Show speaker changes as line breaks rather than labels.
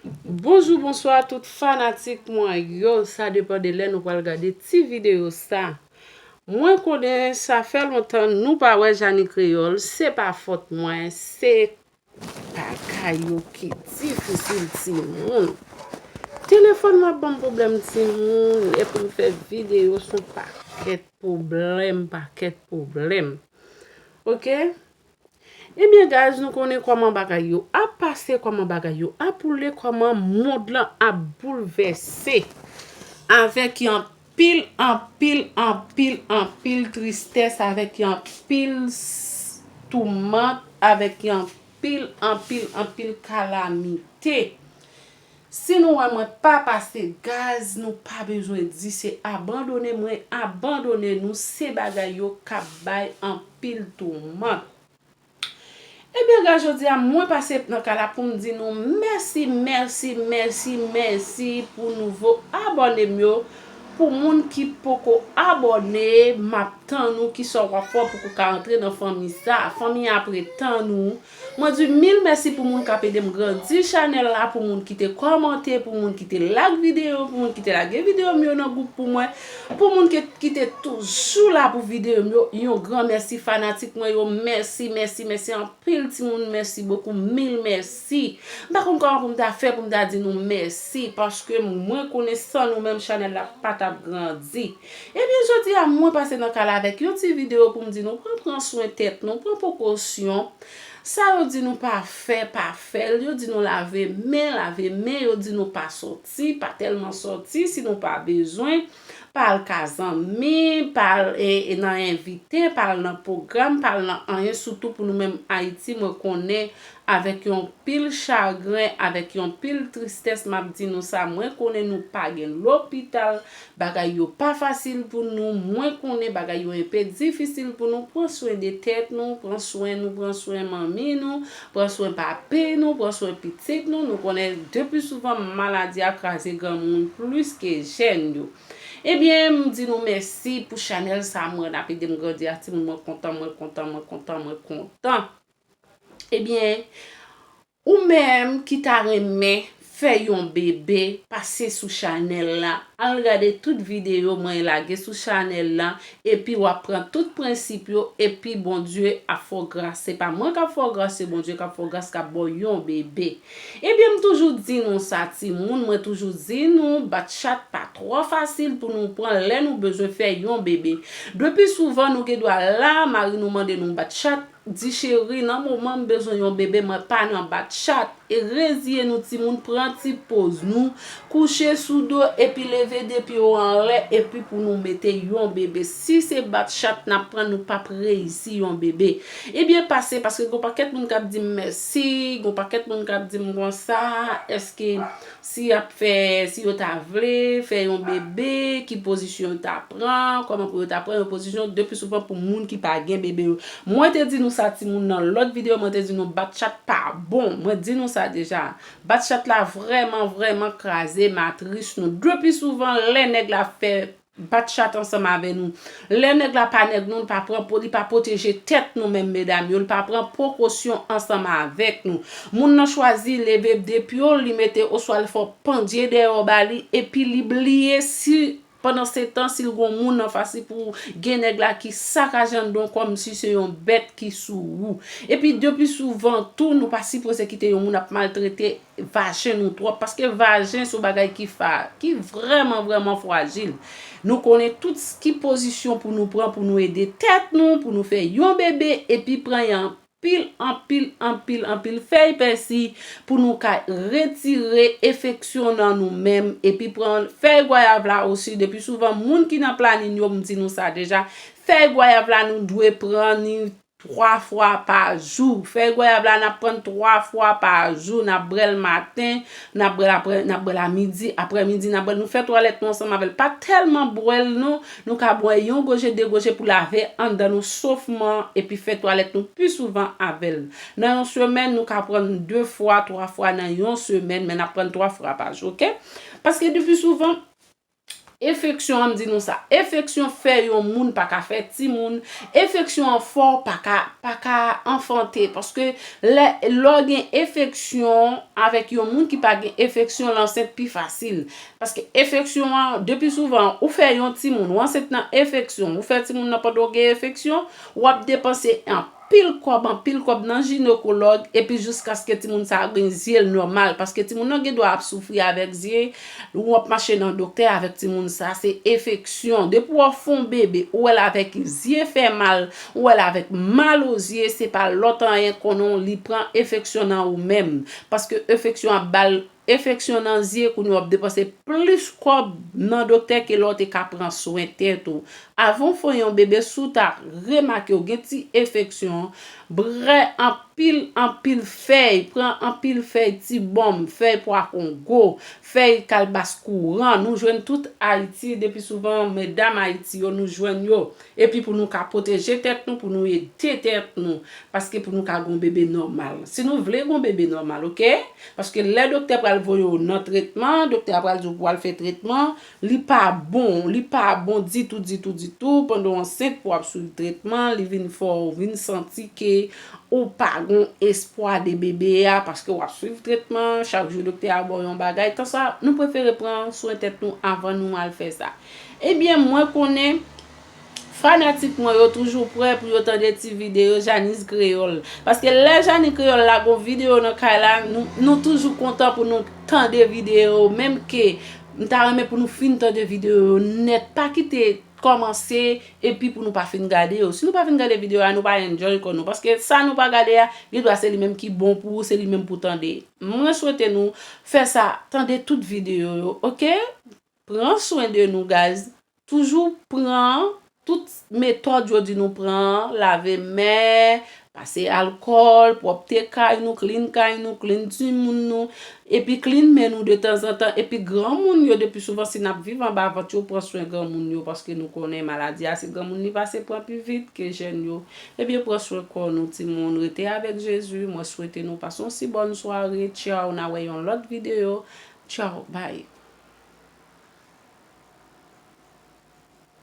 Bonjour, bonsoir tout fanatik mwen yo, sa depan de lè nou pal gade ti video sa. Mwen konen sa fè lontan nou pa wè Jani Creole, se pa fote mwen, se bagay yo ki difisil ti moun. Telefon mwen bon problem ti moun, e pou m fè video son paket problem. Ok? Ebyen guys, nou konen koman bagay yo ap pase, koman bagay yo ap poule, koman mod lan ap bouleverse avèk yon pil tristesse, avèk yon pil tourment, avèk yon pil calamite. Si nou wè mwen pa pase gaz, nou pa bezwen di se abandone mwen, abandone nou, se bagay yo kap bay an pil tourment. Ebyen ga jodi a mwen pase nan kala pou m di nou merci pou nouvo abone myo. Pour moun ki poko abone, map tan nou ki so wafo pou ka entre dans famille sa, famille après tan nou. Moi di mille merci pour moun ka pede m grandi channel la, pour moun ki te kommente, pour moun ki te like vidéo, pour moun ki te like vidéo myo nan groupe pour moi, pour moun ki te toujours là pour vidéo myo. Yon grand merci fanatique moi yo, merci en pile ti moun, merci beaucoup, mille merci. Ba kon kon pou m ta fè pou m ta di nou merci parce que moi connaissant nous même channel la pas grandi. Ebyen jodi a mwen pase nan kala avek yon ti video pou m di nou prend soin tête nou, prend précaution. Ça yo di nou pa fè, yo di nou lave men, yo di nou pa sorti, pas tellement sorti si nou pa besoin. Parle kazan mi, parle nan invité, parle nan programme, parle nan rien, surtout pour nous même Haïti, moi connais avec yon pile chagrin, avec yon pile tristesse, m'a dit nous ça, moi connais nous pas gen l'hôpital, bagay yo pas facile pour nous, moi connais bagay yo un peu difficile pour nous, prendre soin de tête nous, prendre soin mamie nous, prendre soin papé nous, prendre soin petit nous connais depuis souvent maladie a crasé grand monde plus que jeune yo. Ebyen, m di nou merci pour channel sa mwen api dem grandi ati mwen kontan. Ebyen, ou même ki ta reme fè yon bébé passe sous channel la, al regarder toute vidéo mwen lage sous channel la, et puis ou apprend tout principe yo, et puis bon Dieu a fò grâce. C'est pas moi qui a fò grâce, c'est bon Dieu qui a fò grâce ka bo yon bébé. Ebyen, m toujours di nou sa ti moun, moi toujours di nou, bat chat pas trop facile pour nous prendre lè nous besoin faire yon bébé. Depuis souvent nous ke doit la, mari nous mande nous bat chat, di chéri nan moment besoin yon bébé, moi pas nan bat chat, et reziye nous ti moun prend ti pose nous, coucher sous dos et puis lever depuis en lè, et puis pour nous mettre yon bébé. Si c'est bat chat n'a prend nous pas près ici yon bébé. Et bien passé parce que gon paquet moun k'ap di merci, gon paquet moun k'ap di m'gon ça, est-ce que si yo ta vle faire yon bébé, qui position ta prend, comment pour ta prendre une position depuis souvent pour moun qui pas gen bébé. Moi te di nou sa ti moun dans l'autre vidéo, moi te di nou bat chat pas bon. Moi di nou ça déjà. Bat chat la vraiment crasé matrice nous. Depuis souvent les nèg la fait bat chat ensemble avec nous. Les nèg la pa nèg nous pas prend pour pas protéger tête nous même mesdames, yo pas prend précaution ensemble avec nous. Moun nan choisi lever depuis li mette au soit faut pendier derrière bali et puis li blier si pendant ce temps s'il gon moun en face pour gen nèg la qui saccageant donc comme si c'est une bête qui sou. Et puis depuis souvent tout nous pas si pour se quitter yon moun a maltraité vagin nous trop parce que vagin so bagay qui vraiment fragile. Nous connaissons tout ce qui position pour nous prendre pour nous aider tête nous pour nous faire yon bébé et puis prendre en pile feuille persi pour nous retirer infection dans nous-mêmes et puis prendre feuille goyave là aussi depuis souvent moun qui nan planning yo m'di nous ça déjà feuille goyave là nous doit prendre 3 fois par jour. Feuille goyave là n'a prendre 3 fois par jour, n'a brel matin, n'a brel à midi, après-midi n'a brel nous fait toilette ensemble avec pas tellement brel nous ka boire yon gauche de gauche pour laver en dans nous saufement et puis fait toilette nous plus souvent avec. Dans une semaine nous ka prendre 2 fois, 3 fois dans une semaine mais n'a prendre 3 fois par jour, OK? Parce que depuis souvent Infection, on dit nous ça. Infection fait yon moun pas ka fait ti moun. Infection fort pas ka enfanter parce que lor gen infection avec yon moun qui pas gen infection l'enceinte plus facile parce que infection depuis souvent ou fait yon ti moun ou enceinte nan infection ou fait ti moun nan pas gen infection ou ap dépenser en pile kob nan gynécologue et puis jusqu'à ce que ti moun sa gen ziel normal parce que ti moun nan gen doit souffrir avec ziel ou ap marcher dans docteur avec ti moun ça c'est infection depuis ou font bébé ou elle avec ziel fait mal ou elle avec mal aux yeux c'est pas l'autre rien qu'on li prend infection ou même parce que infection bal infection nan ziye qu'on a dépensé plus comme nan docteur que l'autre ka prend soin tête ou avant faut yon bébé sous ta remarqué ou gen ti infection vrai en pile feuille prend en pile feuille ti bombe feuille pois Congo feuille calbas courant nous joignent tout Haïti depuis souvent mesdames Haïti yo nous joignent yo et puis pour nous ka protéger tête nous pour nous aider tête nous parce que pour nous ka gon bébé normal si nous voulons gon bébé normal OK parce que les docteurs pral voyo nan traitement docteur pral di pour faire traitement li pas bon du tout pendant enceinte pour suivre traitement li vinn fort vinn senti que ou pas gon espoir de bébé parce que ou suivre traitement chaque jour docteur a bon yon bagay tant ça nous préférer prendre soin tête nous avant nous mal faire ça et bien moi connais fanatique moi yo toujours prêt pour autant des petites vidéos Janice Créole parce que les Janice Créole la go vidéo dans kala nous toujours content pour nous tant des vidéos même que m'ta remet pour nous fin tant de vidéos net pas quitter commencer et puis pour nous pas fin regarder si nous pas fin regarder vidéo nous pas enjoy comme nous parce que ça nous pas regarder il doit c'est lui même qui bon pour c'est lui même pour tendre moi souhaite nous faire ça tendre toute vidéo OK prends soin de nous guys toujours prends toute méthode jodi nous prend laver main passer alcool propre kay nous clean tout moun nous et puis clean mais nous de temps en temps et puis grand moun yo depuis souvent si n'a vivre en bas voiture prend soin grand moun yo parce que nous connaît maladie c'est grand moun ni passe prend plus vite que jeune yo et bien prend soin corps nous ti moun rester avec Jésus moi souhaiter nous passons si bonne soirée ciao na voyons l'autre vidéo ciao bye